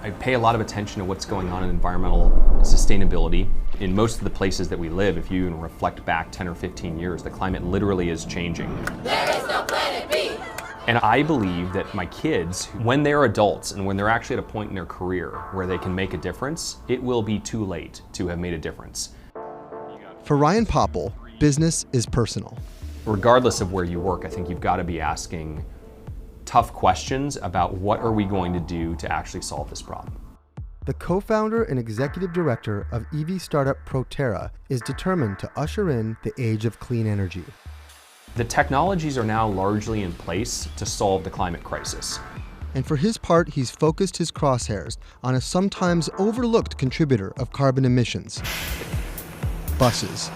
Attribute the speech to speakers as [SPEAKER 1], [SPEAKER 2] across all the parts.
[SPEAKER 1] I pay a lot of attention to what's going on in environmental sustainability. In most of the places that we live, if you even reflect back 10 or 15 years, the climate literally is changing.
[SPEAKER 2] There is no planet B.
[SPEAKER 1] And I believe that my kids, when they're adults and when they're actually at a point in their career where they can make a difference, it will be too late to have made a difference.
[SPEAKER 3] For Ryan Popple, business is personal.
[SPEAKER 1] Regardless of where you work, I think you've got to be asking tough questions about what are we going to do to actually solve this problem.
[SPEAKER 3] The co-founder and executive director of EV startup Proterra is determined to usher in the age of clean energy.
[SPEAKER 1] The technologies are now largely in place to solve the climate crisis.
[SPEAKER 3] And for his part, he's focused his crosshairs on a sometimes overlooked contributor of carbon emissions: buses.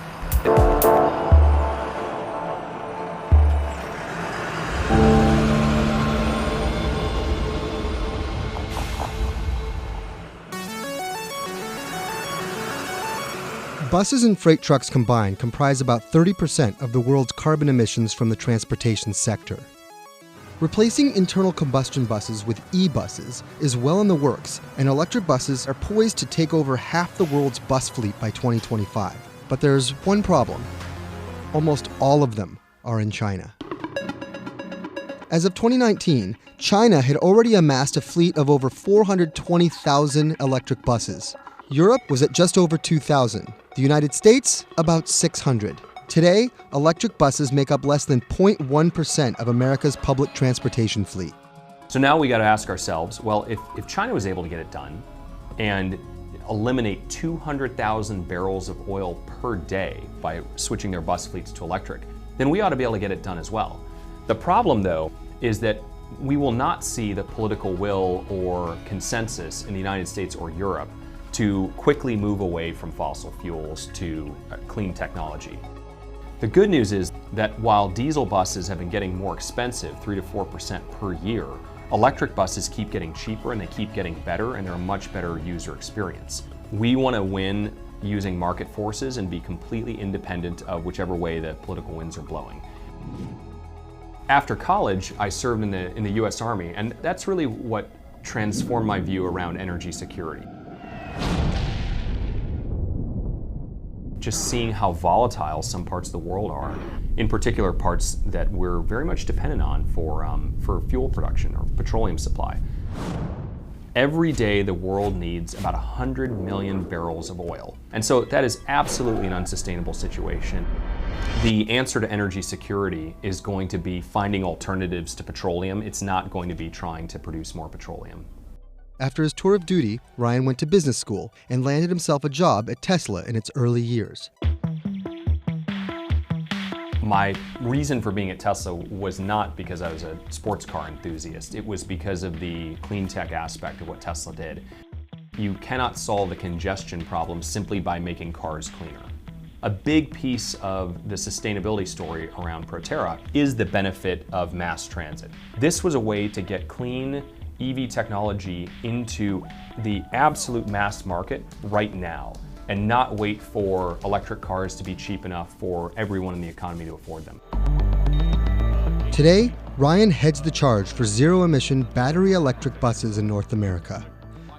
[SPEAKER 3] Buses and freight trucks combined comprise about 30% of the world's carbon emissions from the transportation sector. Replacing internal combustion buses with e-buses is well in the works, and electric buses are poised to take over half the world's bus fleet by 2025. But there's one problem. Almost all of them are in China. As of 2019, China had already amassed a fleet of over 420,000 electric buses. Europe was at just over 2,000. The United States, about 600. Today, electric buses make up less than 0.1% of America's public transportation fleet.
[SPEAKER 1] So now we got to ask ourselves, well, if China was able to get it done and eliminate 200,000 barrels of oil per day by switching their bus fleets to electric, then we ought to be able to get it done as well. The problem, though, is that we will not see the political will or consensus in the United States or Europe to quickly move away from fossil fuels to clean technology. The good news is that while diesel buses have been getting more expensive, 3 to 4% per year, electric buses keep getting cheaper and they keep getting better, and they're a much better user experience. We want to win using market forces and be completely independent of whichever way the political winds are blowing. After college, I served in the US Army, and that's really what transformed my view around energy security. Just seeing how volatile some parts of the world are, in particular parts that we're very much dependent on for fuel production or petroleum supply. Every day the world needs about 100 million barrels of oil. And so that is absolutely an unsustainable situation. The answer to energy security is going to be finding alternatives to petroleum. It's not going to be trying to produce more petroleum.
[SPEAKER 3] After his tour of duty, Ryan went to business school and landed himself a job at Tesla in its early years.
[SPEAKER 1] My reason for being at Tesla was not because I was a sports car enthusiast. It was because of the clean tech aspect of what Tesla did. You cannot solve the congestion problem simply by making cars cleaner. A big piece of the sustainability story around Proterra is the benefit of mass transit. This was a way to get clean EV technology into the absolute mass market right now and not wait for electric cars to be cheap enough for everyone in the economy to afford them.
[SPEAKER 3] Today, Ryan heads the charge for zero-emission battery electric buses in North America.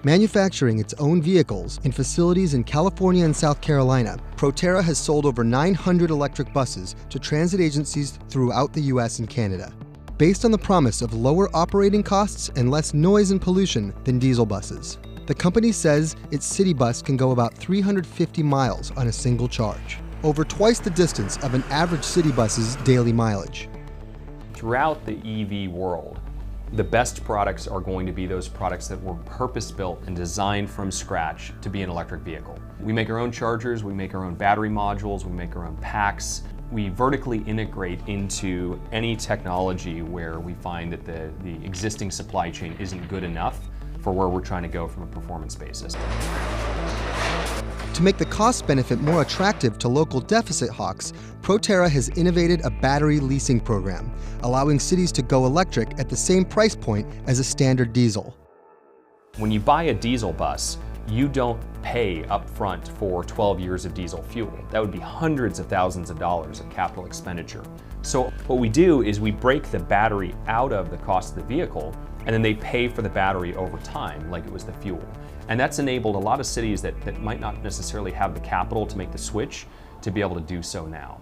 [SPEAKER 3] Manufacturing its own vehicles in facilities in California and South Carolina, Proterra has sold over 900 electric buses to transit agencies throughout the US and Canada, based on the promise of lower operating costs and less noise and pollution than diesel buses. The company says its city bus can go about 350 miles on a single charge, over twice the distance of an average city bus's daily mileage.
[SPEAKER 1] Throughout the EV world, the best products are going to be those products that were purpose-built and designed from scratch to be an electric vehicle. We make our own chargers, we make our own battery modules, we make our own packs. We vertically integrate into any technology where we find that the existing supply chain isn't good enough for where we're trying to go from a performance basis.
[SPEAKER 3] To make the cost benefit more attractive to local deficit hawks, Proterra has innovated a battery leasing program, allowing cities to go electric at the same price point as a standard diesel.
[SPEAKER 1] When you buy a diesel bus, you don't pay up front for 12 years of diesel fuel. That would be hundreds of thousands of dollars of capital expenditure. So what we do is we break the battery out of the cost of the vehicle and then they pay for the battery over time like it was the fuel. And that's enabled a lot of cities that might not necessarily have the capital to make the switch to be able to do so now.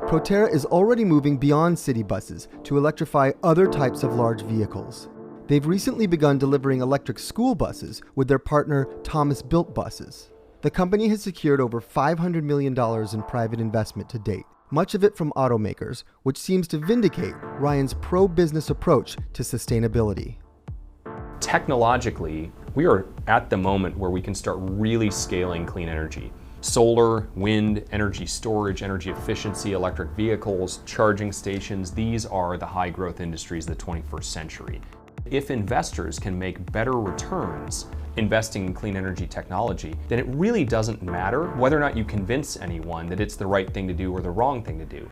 [SPEAKER 3] Proterra is already moving beyond city buses to electrify other types of large vehicles. They've recently begun delivering electric school buses with their partner Thomas Built Buses. The company has secured over $500 million in private investment to date, much of it from automakers, which seems to vindicate Ryan's pro-business approach to sustainability.
[SPEAKER 1] Technologically, we are at the moment where we can start really scaling clean energy. Solar, wind, energy storage, energy efficiency, electric vehicles, charging stations, these are the high growth industries of the 21st century. If investors can make better returns investing in clean energy technology, then it really doesn't matter whether or not you convince anyone that it's the right thing to do or the wrong thing to do.